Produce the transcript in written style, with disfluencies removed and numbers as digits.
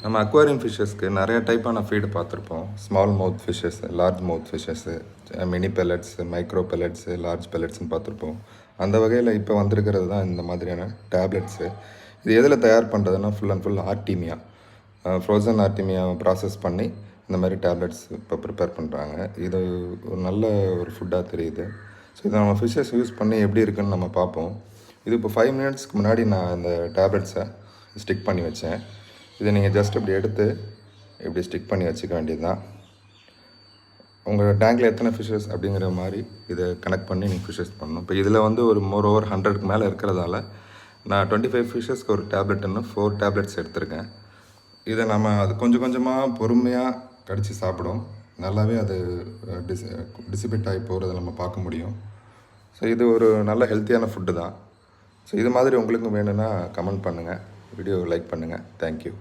நம்ம அக்வாரியம் ஃபிஷ்ஷஸ்க்கு நிறைய டைப்பான ஃபீடு பார்த்துருப்போம். Small mouth fishes, large mouth fishes, mini pellets, micro pellets, large பெல்லட்ஸ்னு பார்த்துருப்போம். அந்த வகையில் இப்போ வந்திருக்கிறது தான் இந்த மாதிரியான டேப்லெட்ஸு. இது எதில் தயார் பண்ணுறதுன்னா full and full artemia, frozen ஆர்டிமியாவை ப்ராசஸ் பண்ணி இந்த மாதிரி டேப்லெட்ஸ் இப்போ ப்ரிப்பேர் பண்ணுறாங்க. இது ஒரு நல்ல ஒரு ஃபுட்டாக தெரியுது. ஸோ இதை நம்ம ஃபிஷ்ஷஸ் யூஸ் பண்ணி எப்படி இருக்குன்னு நம்ம பார்ப்போம். இது இப்போ 5 மினிட்ஸ்க்கு முன்னாடி நான் இந்த டேப்லெட்ஸை ஸ்டிக் பண்ணி வச்சேன். இதை நீங்கள் ஜஸ்ட் இப்படி எடுத்து இப்படி ஸ்டிக் பண்ணி வச்சுக்க வேண்டியது தான். உங்கள் டேங்கில் எத்தனை ஃபிஷ்ஷஸ் அப்படிங்கிற மாதிரி இதை கனெக்ட் பண்ணி நீங்கள் ஃபிஷ்ஷஸ் பண்ணணும். இப்போ இதில் வந்து ஒரு மோர் ஓவர் 100க்கு மேலே இருக்கிறதால நான் 25 ஃபிஷ்ஷஸ்க்கு ஒரு டேப்லெட்டுன்னு 4 டேப்லெட்ஸ் எடுத்திருக்கேன். இதை நம்ம அது கொஞ்சம் கொஞ்சமாக பொறுமையாக கடித்து சாப்பிடும். நல்லாவே அது டிசிபேட் ஆகி போகிறத நம்ம பார்க்க முடியும். ஸோ இது ஒரு நல்ல ஹெல்த்தியான ஃபுட்டு தான். ஸோ இது மாதிரி உங்களுக்கும் வேணும்னா கமெண்ட் பண்ணுங்கள், வீடியோ லைக் பண்ணுங்கள். தேங்க்யூ.